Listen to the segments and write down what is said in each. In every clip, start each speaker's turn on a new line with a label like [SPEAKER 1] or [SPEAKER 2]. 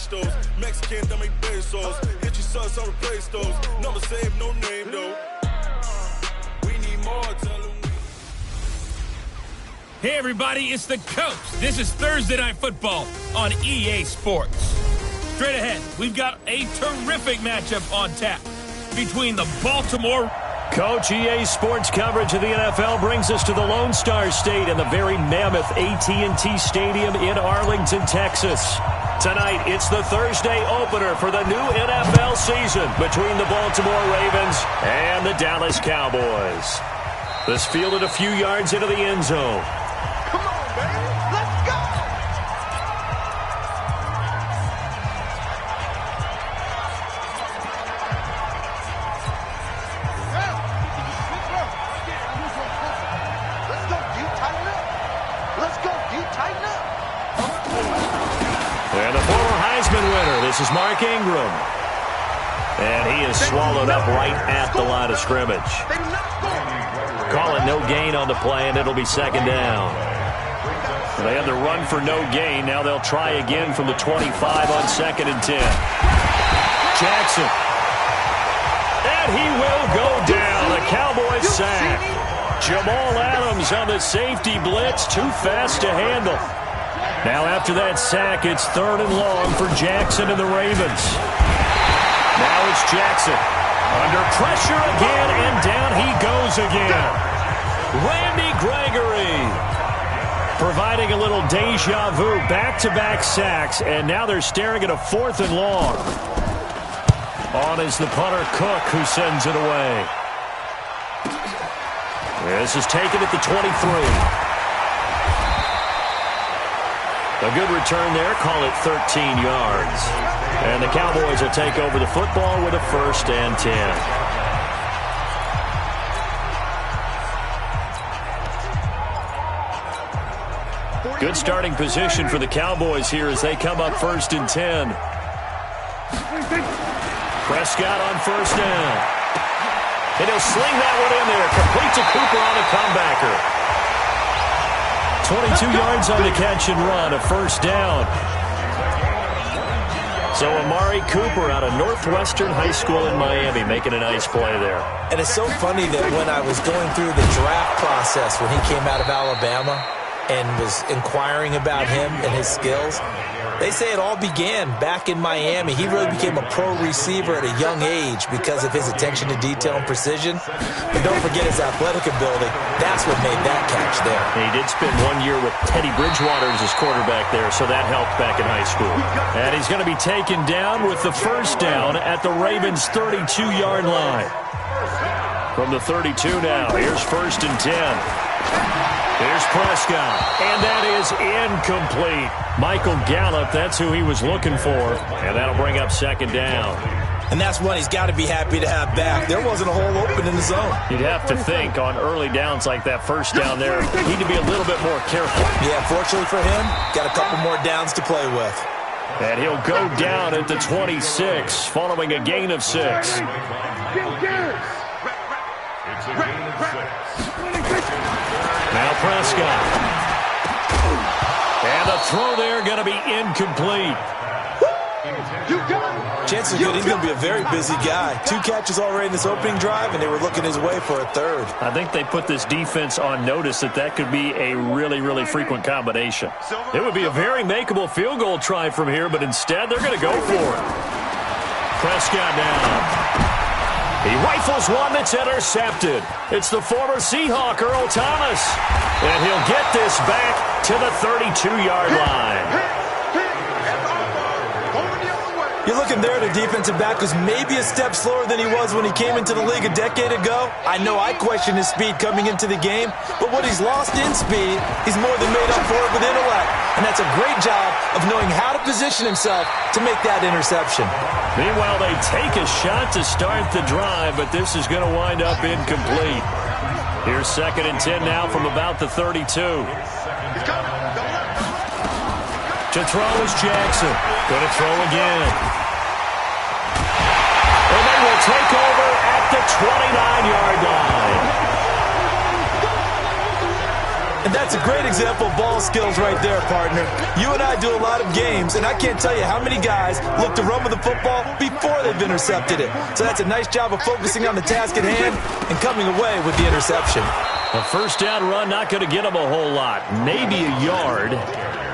[SPEAKER 1] cash those. Mexican that make pesos. Get your sons on the play stores. Number save, no name though. We need more, tell them.
[SPEAKER 2] Hey everybody, it's the Coach. This is Thursday Night Football on EA Sports. Straight ahead, we've got a terrific matchup on tap between the Baltimore...
[SPEAKER 3] Coach, EA Sports coverage of the NFL brings us to the Lone Star State and the very mammoth AT&T Stadium in Arlington, Texas. Tonight, it's the Thursday opener for the new NFL season between the Baltimore Ravens and the Dallas Cowboys. This fielded a few yards into the end zone.
[SPEAKER 4] Come on, baby. Let's go.
[SPEAKER 3] And the former Heisman winner, this is Mark Ingram. And he is swallowed up right at the line of scrimmage. Call it no gain on the play, and it'll be second down. They had the run for no gain. Now they'll try again from the 25 on 2nd and 10. Jackson. And he will go down. A Cowboys sack. Jamal Adams on the safety blitz. Too fast to handle. Now after that sack, it's 3rd and long for Jackson and the Ravens. Now it's Jackson. Under pressure again, and down he goes again. Randy Gregory providing a little deja vu. Back-to-back sacks, and now they're staring at a 4th and long. On is the punter Cook, who sends it away. This is taken at the 23. A good return there, call it 13 yards. And the Cowboys will take over the football with a 1st and 10. Good starting position for the Cowboys here as they come up 1st and 10. Prescott on 1st down. And he'll sling that one in there. Complete to Cooper on a comebacker. 22 yards on the catch and run, a 1st down. So Amari Cooper out of Northwestern High School in Miami making a nice play there.
[SPEAKER 5] And it's so funny that when I was going through the draft process when he came out of Alabama and was inquiring about him and his skills, they say it all began back in Miami. He really became a pro receiver at a young age because of his attention to detail and precision. But don't forget his athletic ability. That's what made that catch there.
[SPEAKER 3] He did spend 1 year with Teddy Bridgewater as his quarterback there, so that helped back in high school. And he's going to be taken down with the 1st down at the Ravens' 32-yard line. From the 32 now, here's 1st and 10. Here's Prescott, and that is incomplete. Michael Gallup, that's who he was looking for, and that'll bring up 2nd down.
[SPEAKER 5] And that's one he's got to be happy to have back. There wasn't a hole open in the zone.
[SPEAKER 3] You'd have to think on early downs like that 1st down there, need to be a little bit more careful.
[SPEAKER 5] Yeah, fortunately for him, got a couple more downs to play with.
[SPEAKER 3] And he'll go down at the 26, following a gain of 6. Now Prescott. And the throw there going to be incomplete.
[SPEAKER 5] Chances are good he's going to be a very busy guy. 2 catches already in this opening drive, and they were looking his way for a 3rd.
[SPEAKER 3] I think they put this defense on notice that could be a really, really frequent combination. It would be a very makeable field goal try from here, but instead they're going to go for it. Prescott now. He rifles one that's intercepted. It's the former Seahawk, Earl Thomas. And he'll get this back to the 32-yard line.
[SPEAKER 5] You're looking there at a defensive back who's maybe a step slower than he was when he came into the league a decade ago. I know I questioned his speed coming into the game, but what he's lost in speed, he's more than made up for it with intellect. And that's a great job of knowing how to position himself to make that interception.
[SPEAKER 3] Meanwhile, they take a shot to start the drive, but this is going to wind up incomplete. Here's 2nd and 10 now from about the 32. To throw is Jackson. Going to throw again. And they will take over at the 29-yard line.
[SPEAKER 5] And that's a great example of ball skills right there, partner. You and I do a lot of games, and I can't tell you how many guys look to run with the football before they've intercepted it. So that's a nice job of focusing on the task at hand and coming away with the interception.
[SPEAKER 3] A first down run, not going to get him a whole lot. Maybe a yard.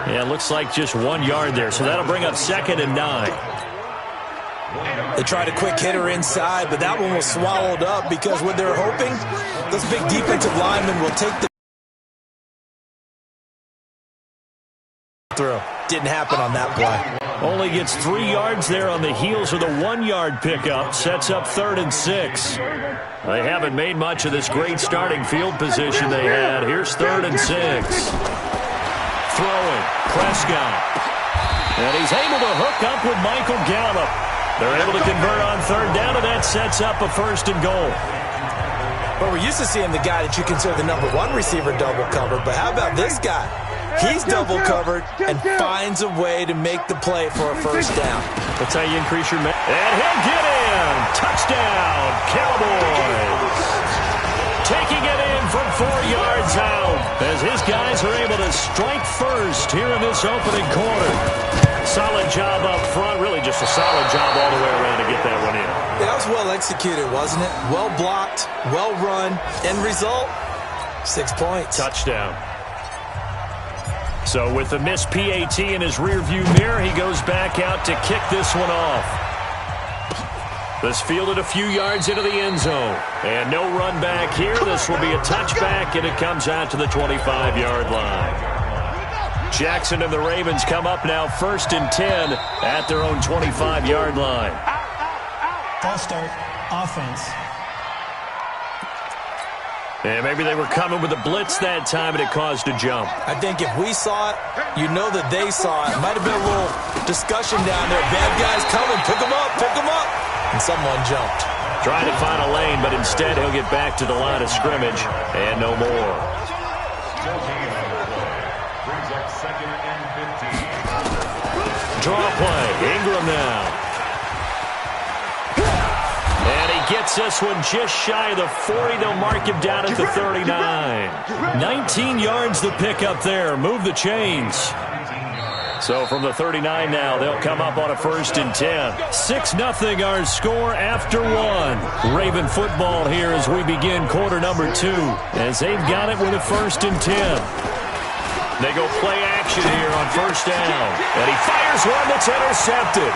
[SPEAKER 3] Yeah, it looks like just 1 yard there. So that'll bring up 2nd and 9.
[SPEAKER 5] They tried a quick hitter inside, but that one was swallowed up because what they're hoping, those big defensive linemen will take the throw. Didn't happen on that play.
[SPEAKER 3] Only gets 3 yards there on the heels of the 1-yard pickup. Sets up 3rd and 6. They haven't made much of this great starting field position they had. Here's 3rd and 6. Throwing. Prescott. And he's able to hook up with Michael Gallup. They're able to convert on 3rd down, and that sets up a 1st and goal.
[SPEAKER 5] Well, we're used to seeing the guy that you consider the number 1 receiver double covered, but how about this guy? He's double covered and finds a way to make the play for a 1st down.
[SPEAKER 3] That's how you increase your... And he'll get in! Touchdown, Cowboys! Taking it in from 4 yards out as his guys are able to strike first here in this opening quarter. Solid job up front, really just a solid job all the way around to get that one in.
[SPEAKER 5] Yeah, that was well executed, wasn't it? Well blocked, well run. End result, 6 points.
[SPEAKER 3] Touchdown. So with the missed PAT in his rearview mirror, he goes back out to kick this one off. This fielded a few yards into the end zone. And no run back here. This will be a touchback, and it comes out to the 25-yard line. Jackson and the Ravens come up now 1st and 10 at their own 25-yard line.
[SPEAKER 6] False start, offense.
[SPEAKER 3] And maybe they were coming with a blitz that time, and it caused a jump.
[SPEAKER 5] I think if we saw it, you know that they saw it. Might have been a little discussion down there. Bad guys coming. Pick them up. Pick them up. And someone jumped.
[SPEAKER 3] Trying to find a lane, but instead he'll get back to the line of scrimmage and no more. Draw play. Ingram now. And he gets this one just shy of the 40. They'll mark him down at the 39. 19 yards the pickup there. Move the chains. So from the 39 now, they'll come up on a 1st and 10. 6-0 our score after 1. Raven football here as we begin quarter number 2. As they've got it with a 1st and 10. They go play action here on 1st down. And he fires one that's intercepted.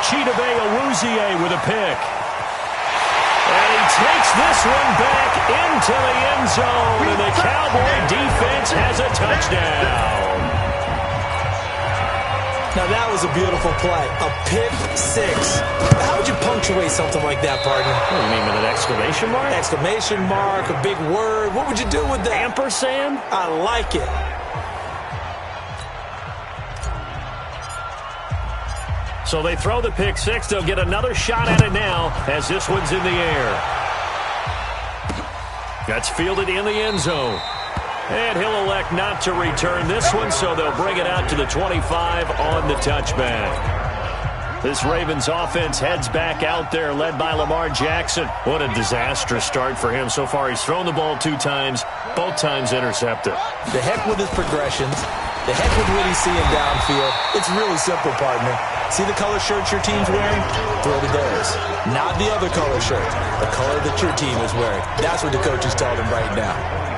[SPEAKER 3] Chidobe Awuzie with a pick. And he takes this one back into the end zone. And the Cowboy defense has a touchdown.
[SPEAKER 5] Now, that was a beautiful play. A pick 6. How would you punctuate something like that, partner?
[SPEAKER 3] What do you mean, with an exclamation mark?
[SPEAKER 5] Exclamation mark, a big word. What would you do with that?
[SPEAKER 3] Ampersand?
[SPEAKER 5] I like it.
[SPEAKER 3] So they throw the pick 6. They'll get another shot at it now as this one's in the air. That's fielded in the end zone. And he'll elect not to return this one, so they'll bring it out to the 25 on the touchback. This Ravens offense heads back out there, led by Lamar Jackson. What a disastrous start for him so far. He's thrown the ball 2 times, both times intercepted.
[SPEAKER 5] The heck with his progressions. The heck with what he's seeing downfield. It's really simple, partner. See the color shirts your team's wearing? Throw to those. Not the other color shirt. The color that your team is wearing. That's what the coach is telling him right now.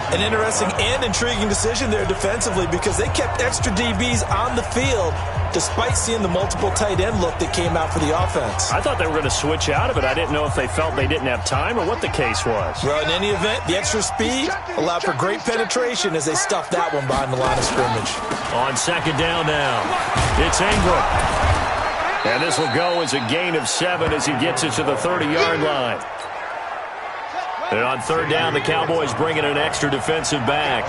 [SPEAKER 5] An interesting and intriguing decision there defensively because they kept extra DBs on the field despite seeing the multiple tight end look that came out for the offense.
[SPEAKER 3] I thought they were going to switch out of it. I didn't know if they felt they didn't have time or what the case was.
[SPEAKER 5] Well, in any event, the extra speed allowed for great penetration as they stuffed that one behind the line of scrimmage.
[SPEAKER 3] On 2nd down now, it's Ingram. And this will go as a gain of 7 as he gets it to the 30-yard line. And on 3rd down, the Cowboys bring in an extra defensive back.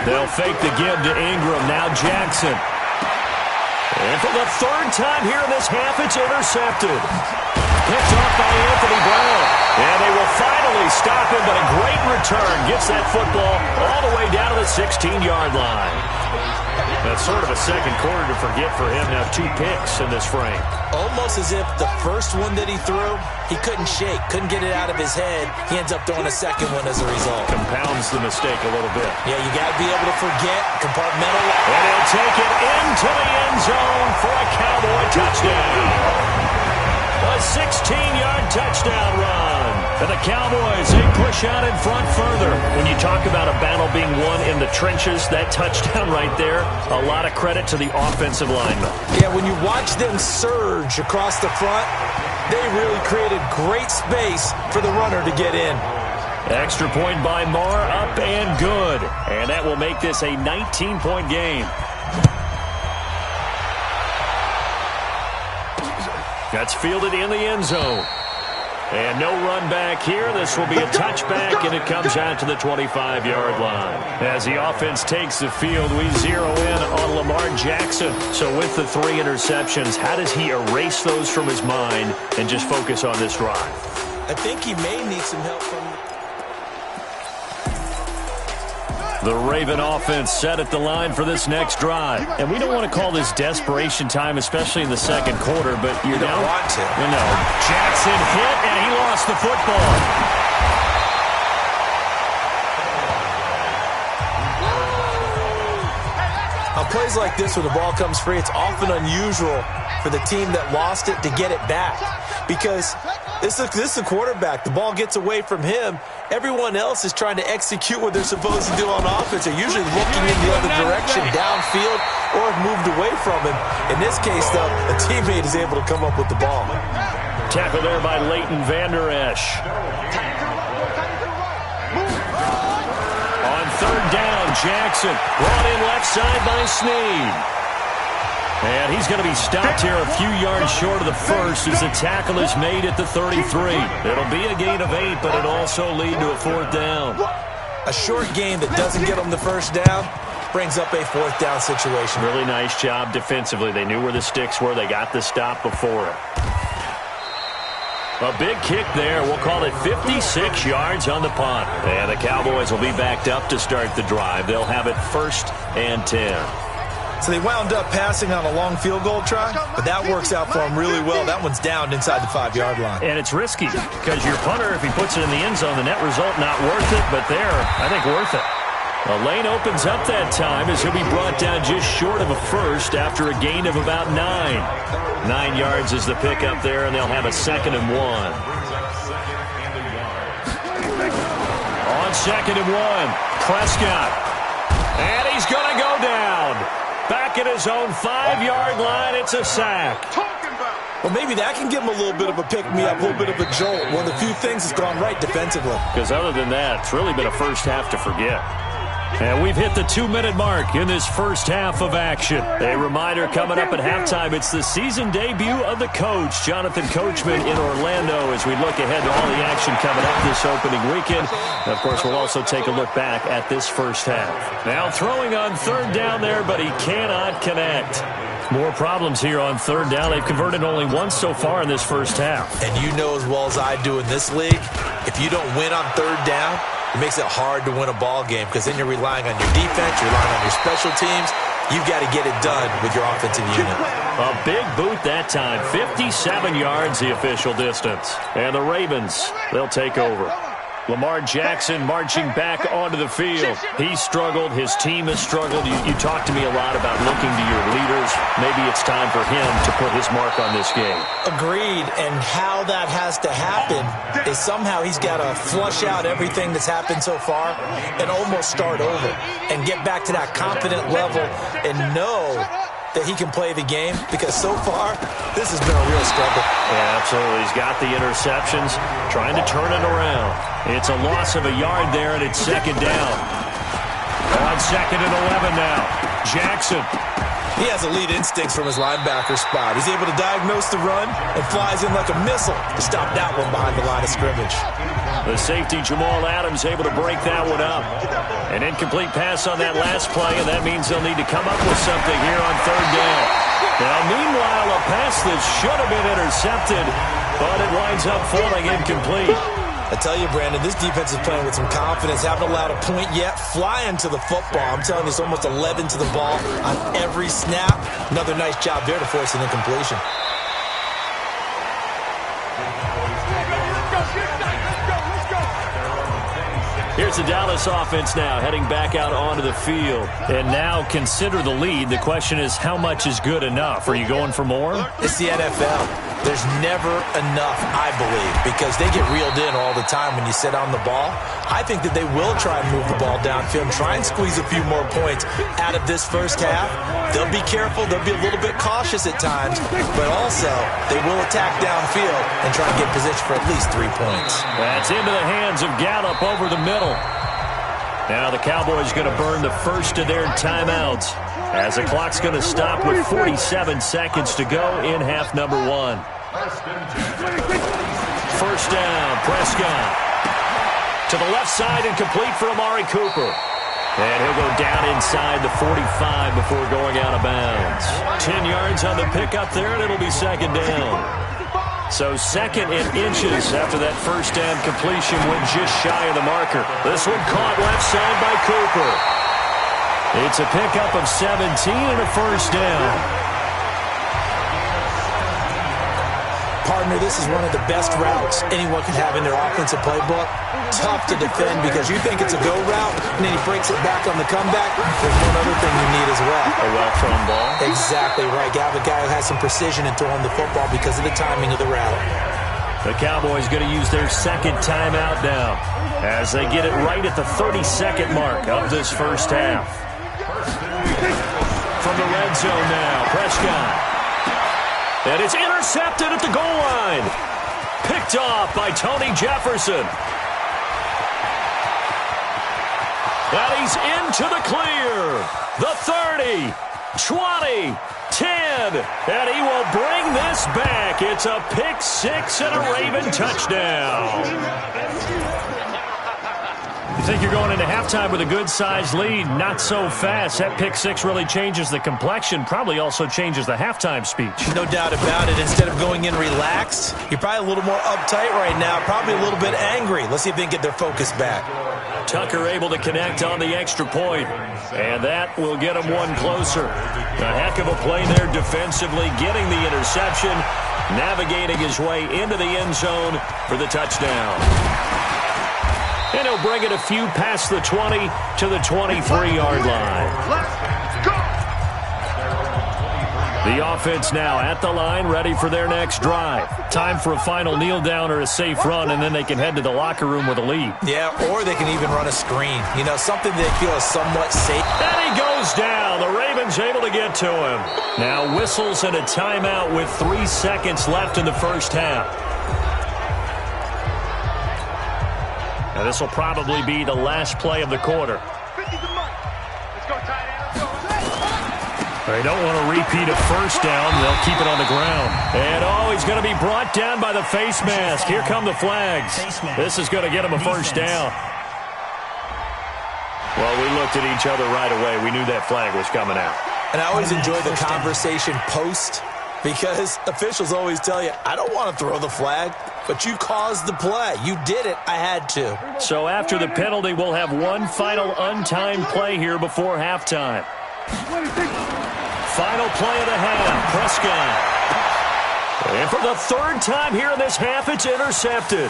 [SPEAKER 3] They'll fake the give to Ingram. Now Jackson. And for the 3rd time here in this half, it's intercepted. Picked off by Anthony Brown. And they will finally stop him, but a great return gets that football all the way down to the 16-yard line. That's sort of a second quarter to forget for him. Now 2 picks in this frame.
[SPEAKER 5] Almost as if the first one that he threw, he couldn't shake, couldn't get it out of his head. He ends up throwing a second one as a result.
[SPEAKER 3] Compounds the mistake a little bit.
[SPEAKER 5] Yeah, you got to be able to forget, compartmentalize.
[SPEAKER 3] And he'll take it into the end zone for a Cowboy touchdown. A 16-yard touchdown run. And the Cowboys, they push out in front further. When you talk about a battle being won in the trenches, that touchdown right there, a lot of credit to the offensive linemen.
[SPEAKER 5] Yeah, when you watch them surge across the front, they really created great space for the runner to get in.
[SPEAKER 3] Extra point by Marr, up and good. And that will make this a 19-point game. That's fielded in the end zone. And no run back here. This will be a touchback, and it comes out to the 25-yard line. As the offense takes the field, we zero in on Lamar Jackson. So with the 3 interceptions, how does he erase those from his mind and just focus on this drive?
[SPEAKER 5] I think he may need some help from
[SPEAKER 3] the Raven offense set at the line for this next drive. And we don't want to call this desperation time, especially in the second quarter, but you
[SPEAKER 5] don't want to.
[SPEAKER 3] You know, Jackson hit, and he lost the football.
[SPEAKER 5] On plays like this, when the ball comes free, it's often unusual for the team that lost it to get it back. Because this is the quarterback. The ball gets away from him. Everyone else is trying to execute what they're supposed to do on offense. They're usually looking in the other direction, downfield, or have moved away from him. In this case, though, a teammate is able to come up with the ball.
[SPEAKER 3] Tackle there by Leighton Vander Esch. On third down, Jackson brought in left side by Snead. And he's going to be stopped here a few yards short of the first as the tackle is made at the 33. It'll be a gain of 8, but it'll also lead to a 4th down.
[SPEAKER 5] A short gain that doesn't get them the first down brings up a 4th down situation.
[SPEAKER 3] Really nice job defensively. They knew where the sticks were. They got the stop before it. A big kick there. We'll call it 56 yards on the punt. And the Cowboys will be backed up to start the drive. They'll have it 1st and 10.
[SPEAKER 5] So they wound up passing on a long field goal try, but that works out for them really well. That one's down inside the 5-yard line.
[SPEAKER 3] And it's risky because your punter, if he puts it in the end zone, the net result not worth it, but there, I think worth it. A lane opens up that time as he'll be brought down just short of a first after a gain of about 9. 9 yards is the pickup there, and they'll have a 2nd and 1. On 2nd and 1, Prescott. And he's going to go down. Back at his own 5-yard line, it's a sack.
[SPEAKER 5] Well, maybe that can give him a little bit of a pick-me-up, a little bit of a jolt. One of the few things that's gone right defensively.
[SPEAKER 3] Because other than that, it's really been a first half to forget. And we've hit the 2-minute mark in this first half of action. A reminder coming up at halftime, it's the season debut of the coach, Jonathan Coachman, in Orlando, as we look ahead to all the action coming up this opening weekend. And of course, we'll also take a look back at this first half. Now throwing on 3rd down there, but he cannot connect. More problems here on 3rd down. They've converted only once so far in this first half.
[SPEAKER 5] And you know as well as I do in this league, if you don't win on 3rd down, it makes it hard to win a ball game because then you're relying on your defense, you're relying on your special teams. You've got to get it done with your offensive unit.
[SPEAKER 3] A big boot that time. 57 yards the official distance. And the Ravens, they'll take over. Lamar Jackson marching back onto the field. He struggled. His team has struggled. You talk to me a lot about looking to your leaders. Maybe it's time for him to put his mark on this game.
[SPEAKER 5] Agreed. And how that has to happen is somehow he's got to flush out everything that's happened so far and almost start over and get back to that confident level and know that he can play the game, because so far, this has been a real struggle.
[SPEAKER 3] Yeah, absolutely. He's got the interceptions, trying to turn it around. It's a loss of a yard there, and it's 2nd down. On 2nd and 11 now. Jackson.
[SPEAKER 5] He has elite instincts from his linebacker spot. He's able to diagnose the run and flies in like a missile to stop that one behind the line of scrimmage.
[SPEAKER 3] The safety, Jamal Adams, able to break that one up. An incomplete pass on that last play, and that means they'll need to come up with something here on 3rd down. Now, meanwhile, a pass that should have been intercepted, but it winds up falling incomplete.
[SPEAKER 5] I tell you, Brandon, this defense is playing with some confidence. Haven't allowed a point yet. Flying to the football. I'm telling you, it's almost 11 to the ball on every snap. Another nice job there to force an incompletion.
[SPEAKER 3] Here's the Dallas offense now, heading back out onto the field.
[SPEAKER 2] And now consider the lead. The question is, how much is good enough? Are you going for more?
[SPEAKER 5] It's the NFL. There's never enough, I believe, because they get reeled in all the time when you sit on the ball. I think that they will try and move the ball downfield and try and squeeze a few more points out of this first half. They'll be careful. They'll be a little bit cautious at times, but also they will attack downfield and try and get position for at least 3 points.
[SPEAKER 3] That's into the hands of Gallup over the middle. Now the Cowboys going to burn the first of their timeouts as the clock's going to stop with 47 seconds to go in half number 1. First down, Prescott. To the left side and complete for Amari Cooper. And he'll go down inside the 45 before going out of bounds. 10 yards on the pickup there, and it'll be second down. So second and inches after that first down completion went just shy of the marker. This one caught left side by Cooper. It's a pickup of 17 and a first down.
[SPEAKER 5] Partner, this is one of the best routes anyone can have in their offensive playbook. Tough to defend because you think it's a go route, and then he breaks it back on the comeback. There's one other thing you need as well.
[SPEAKER 3] A well-thrown ball.
[SPEAKER 5] Exactly right. You have a guy who has some precision in throwing the football because of the timing of the route.
[SPEAKER 3] The Cowboys going to use their second timeout now as they get it right at the 32nd mark of this first half. From the red zone now, Prescott. And it's intercepted at the goal line. Picked off by Tony Jefferson. And he's into the clear. The 30, 20, 10. And he will bring this back. It's a pick six and a Raven touchdown.
[SPEAKER 2] You think you're going into halftime with a good-sized lead. Not so fast. That pick six really changes the complexion. Probably also changes the halftime speech.
[SPEAKER 5] No doubt about it. Instead of going in relaxed, you're probably a little more uptight right now. Probably a little bit angry. Let's see if they can get their focus back.
[SPEAKER 3] Tucker able to connect on the extra point. And that will get him one closer. A heck of a play there defensively, getting the interception, navigating his way into the end zone for the touchdown. And he'll bring it a few past the 20 to the 23-yard line.
[SPEAKER 4] Let's go!
[SPEAKER 3] The offense now at the line, ready for their next drive.
[SPEAKER 2] Time for a final kneel down or a safe run, and then they can head to the locker room with a lead.
[SPEAKER 5] Yeah, or they can even run a screen. You know, something they feel is somewhat safe.
[SPEAKER 3] And he goes down. The Ravens able to get to him.
[SPEAKER 2] Now whistles and a timeout with 3 seconds left in the first half. Now this will probably be the last play of the quarter.
[SPEAKER 4] 50's the money. Let's go, tight end.
[SPEAKER 2] They don't want to repeat a first down. They'll keep it on the ground.
[SPEAKER 3] And he's going to be brought down by the face mask. Here come the flags. This is going to get him a first down. Well, we looked at each other right away. We knew that flag was coming out.
[SPEAKER 5] And I always enjoy the conversation post because officials always tell you, I don't want to throw the flag, but you caused the play. You did it. I had to.
[SPEAKER 3] So after the penalty, we'll have one final untimed play here before halftime. Final play of the half, Prescott. And for the third time here in this half, it's intercepted.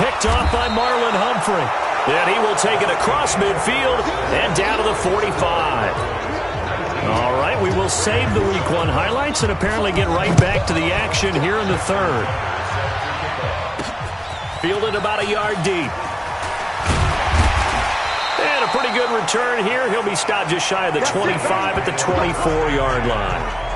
[SPEAKER 3] Picked off by Marlon Humphrey. And he will take it across midfield and down to the 45. All right, we will save the Week 1 highlights and apparently get right back to the action here in the third. Fielded about a yard deep. And a pretty good return here. He'll be stopped just shy of the 25 at the 24-yard line.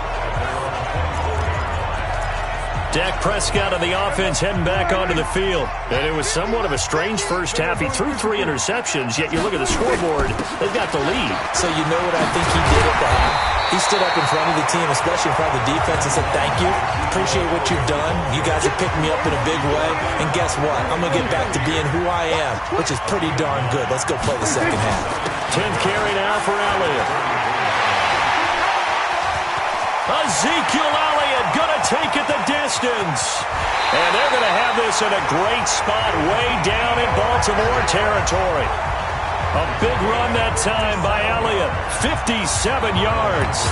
[SPEAKER 3] Dak Prescott of the offense heading back onto the field. And it was somewhat of a strange first half. He threw 3 interceptions, yet you look at the scoreboard, they've got the lead.
[SPEAKER 5] So you know what I think he did at the half? He stood up in front of the team, especially in front of the defense, and said, thank you. Appreciate what you've done. You guys have picked me up in a big way. And guess what? I'm going to get back to being who I am, which is pretty darn good. Let's go play the second half.
[SPEAKER 3] 10th carry now for Elliott. Ezekiel Elliott going to take it the distance. distance. And they're going to have this in a great spot way down in Baltimore territory. A big run that time by Elliott, 57 yards.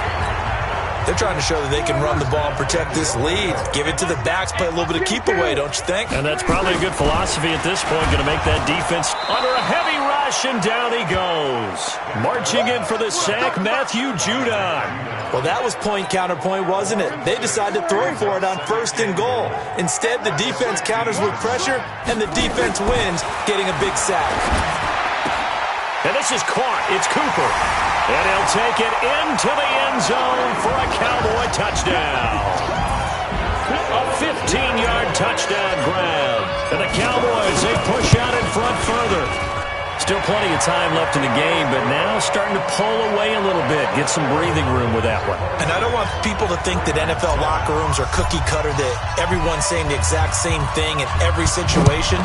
[SPEAKER 5] They're trying to show that they can run the ball and protect this lead. Give it to the backs, play a little bit of keep away, don't you think?
[SPEAKER 3] And that's probably a good philosophy at this point. Going to make that defense under a heavy rush, and down he goes. Marching in for the sack, Matthew Judon.
[SPEAKER 5] Well, that was point counterpoint, wasn't it? They decided to throw for it on 1st and goal. Instead, the defense counters with pressure, and the defense wins, getting a big sack.
[SPEAKER 3] And this is caught. It's Cooper. And he'll take it into the end zone for a Cowboy touchdown. A 15-yard touchdown grab. And the Cowboys, they push out in front further. Still plenty of time left in the game, but now starting to pull away a little bit. Get some breathing room with that one.
[SPEAKER 5] And I don't want people to think that NFL locker rooms are cookie cutter, that everyone's saying the exact same thing in every situation.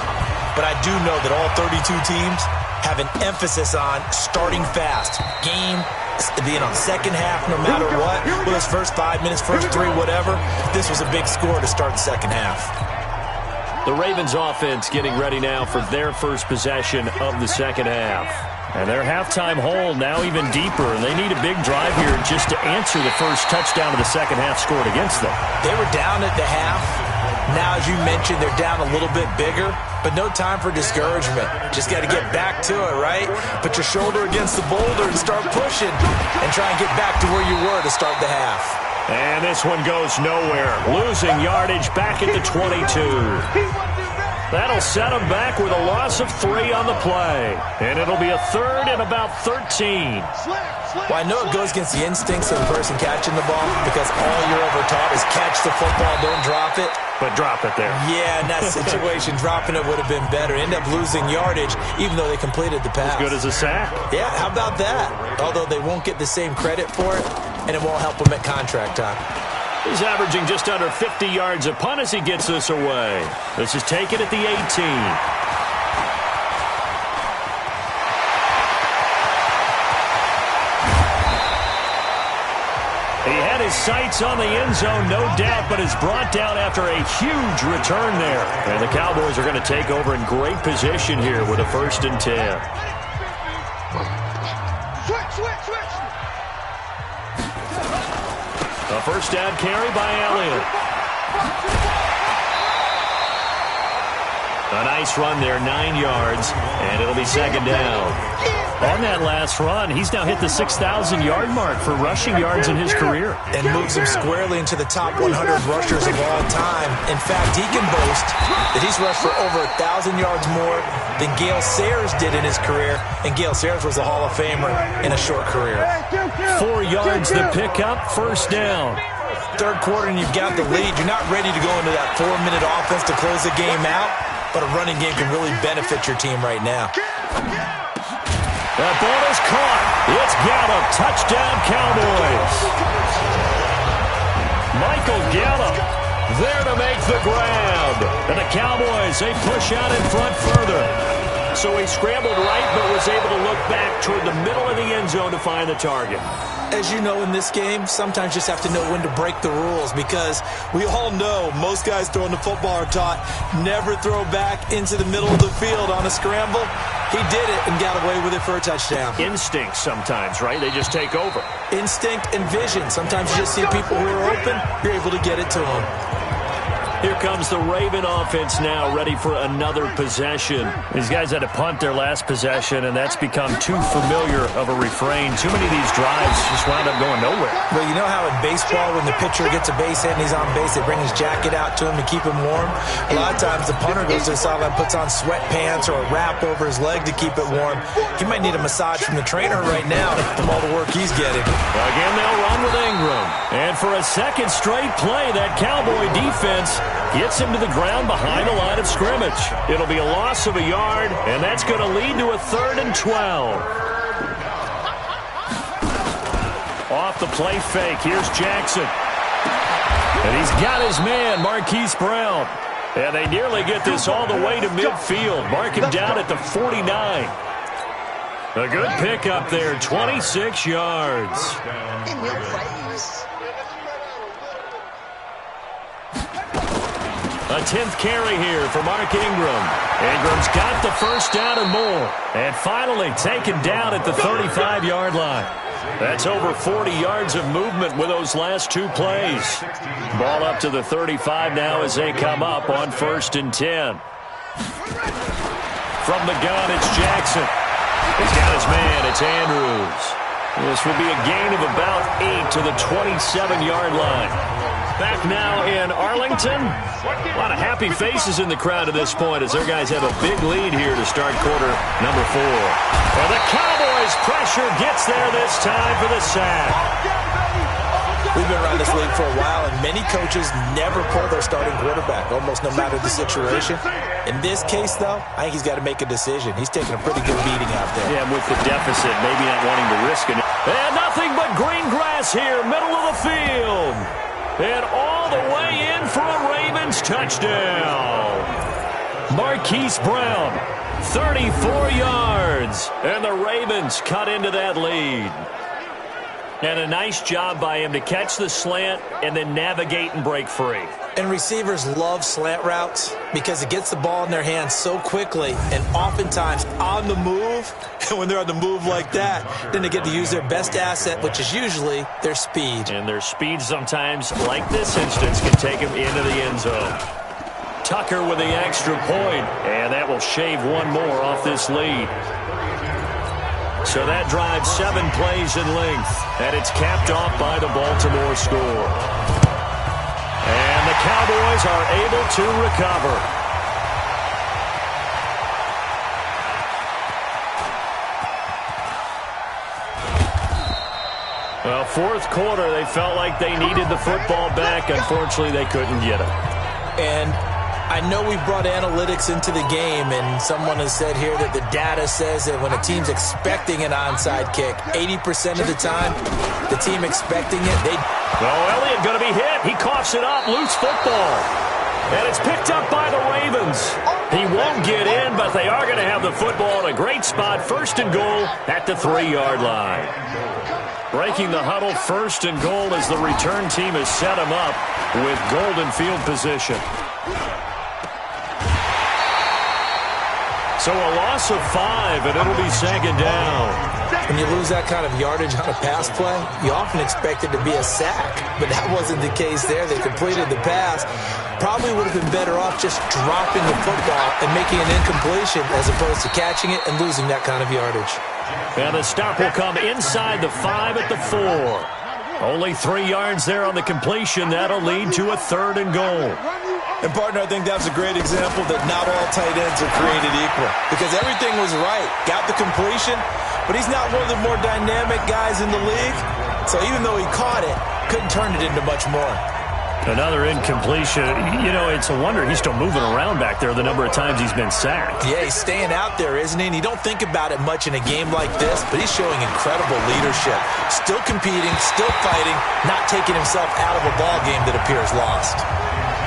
[SPEAKER 5] But I do know that all 32 teams have an emphasis on starting fast. Game being on second half no matter what. Well, it's first 5 minutes, first 3, whatever. This was a big score to start the second half.
[SPEAKER 3] The Ravens offense getting ready now for their first possession of the second half. And their halftime hole now even deeper, and they need a big drive here just to answer the first touchdown of the second half scored against them.
[SPEAKER 5] They were down at the half. Now, as you mentioned, they're down a little bit bigger, but no time for discouragement. Just got to get back to it, right? Put your shoulder against the boulder and start pushing and try and get back to where you were to start the half.
[SPEAKER 3] And this one goes nowhere. Losing yardage back at the 22. That'll set them back with a loss of 3 on the play. And it'll be a 3rd and about 13.
[SPEAKER 5] Well, I know it goes against the instincts of the person catching the ball because all you're ever taught is catch the football, don't drop it.
[SPEAKER 3] But drop it there.
[SPEAKER 5] Yeah, in that situation, dropping it would have been better. End up losing yardage, even though they completed the pass.
[SPEAKER 3] As good as a sack.
[SPEAKER 5] Yeah, how about that? Although they won't get the same credit for it, and it won't help them at contract time.
[SPEAKER 3] He's averaging just under 50 yards a punt as he gets this away. This is taken at the 18. He had his sights on the end zone, no doubt, but is brought down after a huge return there. And the Cowboys are going to take over in great position here with a 1st and 10. A first down carry by Elliott. A nice run there, 9 yards, and it'll be 2nd down. On that last run, he's now hit the 6,000-yard mark for rushing yards in his career.
[SPEAKER 5] And moves him squarely into the top 100 rushers of all time. In fact, he can boast that he's rushed for over 1,000 yards more than Gale Sayers did in his career. And Gale Sayers was a Hall of Famer in a short career.
[SPEAKER 3] 4 yards to pick up, 1st down.
[SPEAKER 5] 3rd quarter and you've got the lead. You're not ready to go into that 4-minute offense to close the game out, but a running game can really benefit your team right now.
[SPEAKER 3] That ball is caught. It's Gallup. Touchdown, Cowboys. Michael Gallup there to make the grab. And the Cowboys, they push out in front further. So he scrambled right, but was able to look back toward the middle of the end zone to find the target.
[SPEAKER 5] As you know, in this game, sometimes you just have to know when to break the rules because we all know most guys throwing the football are taught never throw back into the middle of the field on a scramble. He did it and got away with it for a touchdown.
[SPEAKER 3] Instinct sometimes, right? They just take over.
[SPEAKER 5] Instinct and vision. Sometimes you just see people who are open, you're able to get it to them.
[SPEAKER 3] Here comes the Raven offense now, ready for another possession. These guys had to punt their last possession, and that's become too familiar of a refrain. Too many of these drives just wound up going nowhere.
[SPEAKER 5] Well, you know how in baseball, when the pitcher gets a base hit and he's on base, they bring his jacket out to him to keep him warm? A lot of times the punter goes to the sideline, puts on sweatpants or a wrap over his leg to keep it warm. He might need a massage from the trainer right now from all the work he's getting.
[SPEAKER 3] Again, they'll run with Ingram. And for a 2nd straight play, that Cowboy defense gets him to the ground behind the line of scrimmage. It'll be a loss of a yard, and that's going to lead to a 3rd and 12. Off the play fake, here's Jackson. And he's got his man, Marquise Brown. And they nearly get this all the way to midfield. Mark him down at the 49. A good pickup there, 26 yards. A 10th carry here for Mark Ingram. Ingram's got the first down and more. And finally taken down at the 35-yard line. That's over 40 yards of movement with those last two plays. Ball up to the 35 now as they come up on 1st and 10. From the gun, it's Jackson. He's got his man. It's Andrews. This will be a gain of about 8 to the 27-yard line. Back now in Arlington. A lot of happy faces in the crowd at this point as their guys have a big lead here to start quarter number 4. Well, the Cowboys' pressure gets there this time for the sack.
[SPEAKER 5] We've been around this league for a while, and many coaches never pull their starting quarterback, almost no matter the situation. In this case, though, I think he's got to make a decision. He's taking a pretty good beating out there.
[SPEAKER 3] Yeah, with the deficit, maybe not wanting to risk it. And nothing but green grass here, middle of the field. And all the way in for a Ravens touchdown. Marquise Brown, 34 yards. And the Ravens cut into that lead. And a nice job by him to catch the slant and then navigate and break free.
[SPEAKER 5] And receivers love slant routes because it gets the ball in their hands so quickly and oftentimes on the move. And when they're on the move like that, then they get to use their best asset, which is usually their speed.
[SPEAKER 3] And their speed sometimes, like this instance, can take them into the end zone. Tucker with the extra point, and that will shave one more off this lead. So that drives 7 plays in length, and it's capped off by the Baltimore score. And the Cowboys are able to recover. Well, 4th quarter, they felt like they needed the football back. Unfortunately, they couldn't get it.
[SPEAKER 5] And I know we brought analytics into the game, and someone has said here that the data says that when a team's expecting an onside kick, 80% of the time, the team expecting it, they...
[SPEAKER 3] Well, Elliott going to be hit. He coughs it up. Loose football. And it's picked up by the Ravens. He won't get in, but they are going to have the football in a great spot. 1st and goal at the 3-yard line. Breaking the huddle, 1st and goal as the return team has set him up with golden field position. So a loss of 5, and it'll be 2nd down.
[SPEAKER 5] When you lose that kind of yardage on a pass play, you often expect it to be a sack. But that wasn't the case there. They completed the pass. Probably would have been better off just dropping the football and making an incompletion as opposed to catching it and losing that kind of yardage.
[SPEAKER 3] And the stop will come inside the 5 at the 4. Only 3 yards there on the completion. That'll lead to a 3rd and goal.
[SPEAKER 5] And, partner, I think that's a great example that not all tight ends are created equal. Because everything was right. Got the completion, but he's not one of the more dynamic guys in the league. So even though he caught it, couldn't turn it into much more.
[SPEAKER 3] Another incompletion. You know, it's a wonder he's still moving around back there the number of times he's been sacked.
[SPEAKER 5] Yeah, he's staying out there, isn't he? And you don't think about it much in a game like this, but he's showing incredible leadership. Still competing, still fighting, not taking himself out of a ball game that appears lost.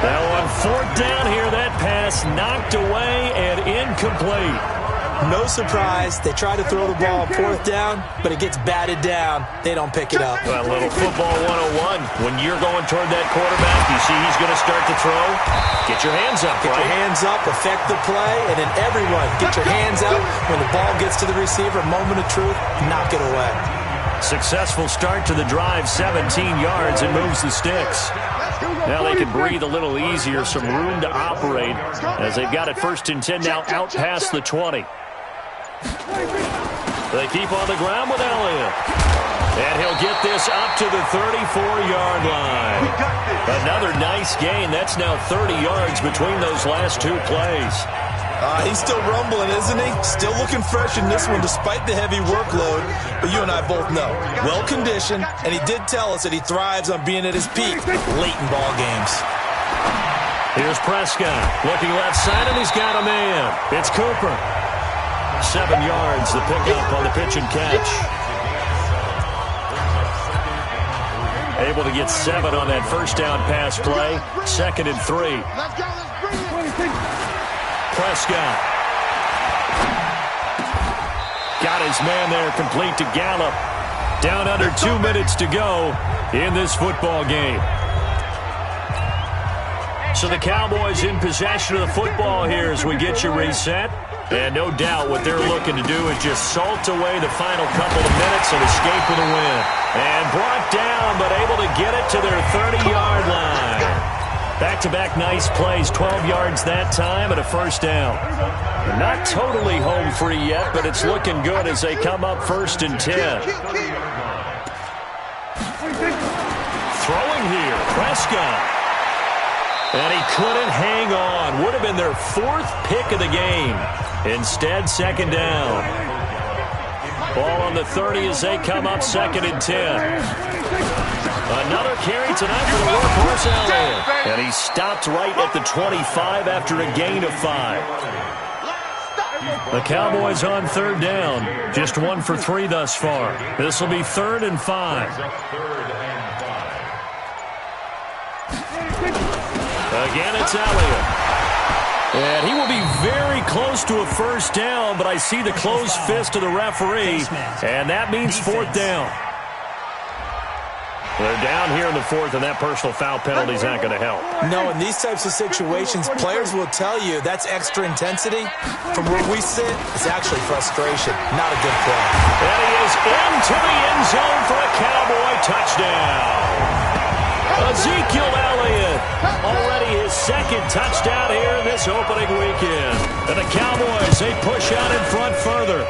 [SPEAKER 3] Now on 4th down here, that pass knocked away and incomplete.
[SPEAKER 5] No surprise. They try to throw the ball on 4th down, but it gets batted down. They don't pick it up.
[SPEAKER 3] Well, a little football 101. When you're going toward that quarterback, you see he's going to start to throw. Get your hands up,
[SPEAKER 5] Get your hands up, affect the play, and then everyone get your hands out. When the ball gets to the receiver, moment of truth, knock it away.
[SPEAKER 3] Successful start to the drive, 17 yards, and moves the sticks. Now they can breathe a little easier, some room to operate as they've got it 1st and 10 now out past the 20. They keep on the ground with Elliott. And he'll get this up to the 34-yard line. Another nice gain. That's now 30 yards between those last 2 plays.
[SPEAKER 5] He's still rumbling, isn't he? Still looking fresh in this one despite the heavy workload. But you and I both know, well-conditioned, and he did tell us that he thrives on being at his peak late in ball games.
[SPEAKER 3] Here's Prescott looking left side, and he's got a man. It's Cooper. 7 yards, the pickup on the pitch and catch. Able to get 7 on that 1st down pass play. 2nd and 3. Prescott. Got his man there, complete to Gallup. Down under 2 minutes to go in this football game. So the Cowboys in possession of the football here as we get you reset. And no doubt what they're looking to do is just salt away the final couple of minutes and escape with a win. And brought down, but able to get it to their 30-yard line. Back-to-back nice plays, 12 yards that time and a first down. Not totally home free yet, but it's looking good as they come up 1st and 10. Throwing here, Prescott. And he couldn't hang on. Would have been their 4th pick of the game. Instead, 2nd down. Ball on the 30 as they come up 2nd and 10. Another carry tonight for the workhorse Elliott. And he stopped right at the 25 after a gain of 5. The Cowboys on 3rd down. Just 1 for 3 thus far. This will be 3rd and 5. Again, it's Elliott. And he will be very close to a first down, but I see the closed fist of the referee, and that means 4th down. They're down here in the 4th, and that personal foul penalty is not going to help.
[SPEAKER 5] No, in these types of situations, players will tell you that's extra intensity. From where we sit, it's actually frustration, not a good play.
[SPEAKER 3] And he is into the end zone for a Cowboy touchdown. Ezekiel Elliott, already his 2nd touchdown here in this opening weekend. And the Cowboys, they push out in front further.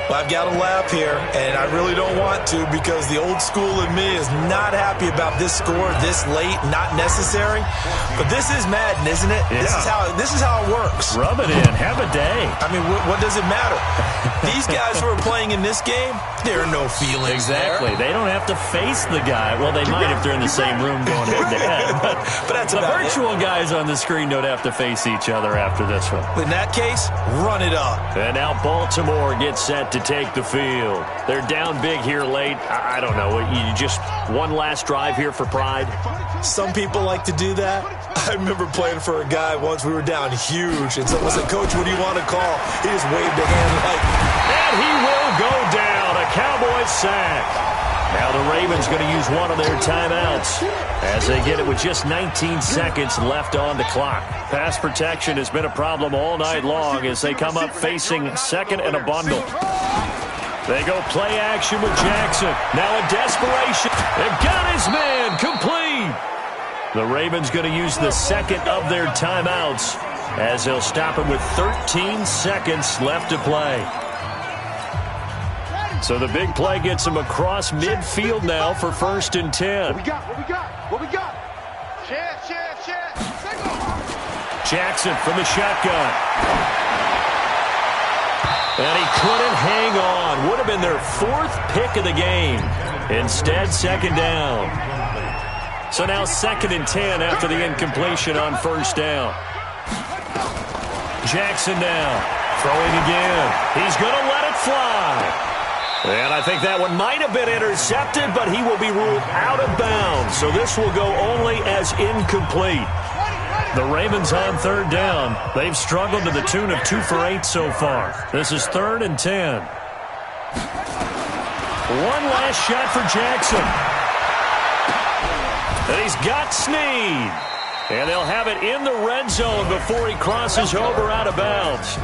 [SPEAKER 5] Well, I've got to laugh here, and I really don't want to because the old school in me is not happy about this score this late, not necessary. But this is Madden, isn't it?
[SPEAKER 3] Yeah.
[SPEAKER 5] This is how it works.
[SPEAKER 3] Rub it in. Have a day.
[SPEAKER 5] I mean, what does it matter? These guys who are playing in this game, there are no feelings
[SPEAKER 3] Exactly.
[SPEAKER 5] there.
[SPEAKER 3] They don't have to face the guy. Well, they might if they're in the same room going head-to-head. But
[SPEAKER 5] that's
[SPEAKER 3] the
[SPEAKER 5] about
[SPEAKER 3] virtual guys on the screen don't have to face each other after this one.
[SPEAKER 5] In that case, run it up.
[SPEAKER 3] And now Baltimore gets set to take the field. They're down big here late. I don't know. You just one last drive here for pride?
[SPEAKER 5] Some people like to do that. I remember playing for a guy once. We were down huge, and someone said, "Coach, what do you want to call?" He just waved a hand like...
[SPEAKER 3] And he will go down. A Cowboys sack. Now the Ravens going to use one of their timeouts as they get it with just 19 seconds left on the clock. Pass protection has been a problem all night long as they come up facing 2nd and a bundle. They go play action with Jackson. Now a desperation. They've got his man complete. The Ravens going to use the 2nd of their timeouts as they'll stop him with 13 seconds left to play. So the big play gets him across midfield now for 1st and 10.
[SPEAKER 4] What we got? Chance.
[SPEAKER 3] Jackson from the shotgun. And he couldn't hang on. Would have been their 4th pick of the game. Instead, 2nd down. So now 2nd and 10 after the incompletion on 1st down. Jackson now. Throwing again. He's going to let it fly. And I think that one might have been intercepted, but he will be ruled out of bounds. So this will go only as incomplete. The Ravens on 3rd down. They've struggled to the tune of 2 for 8 so far. This is 3rd and 10. One last shot for Jackson. And he's got Snead. And they'll have it in the red zone before he crosses over out of bounds.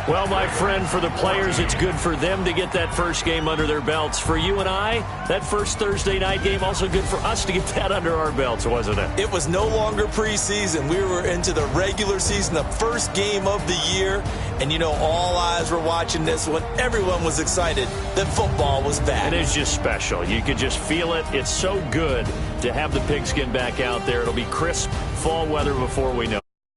[SPEAKER 3] Well, my friend, for the players, it's good for them to get that first game under their belts. For you and I, that first Thursday night game, also good for us to get that under our belts, wasn't it?
[SPEAKER 5] It was no longer preseason. We were into the regular season, the first game of the year. And, you know, all eyes were watching this one. Everyone was excited that football was back.
[SPEAKER 3] It is just special. You could just feel it. It's so good to have the pigskin back out there. It'll be crisp fall weather before we know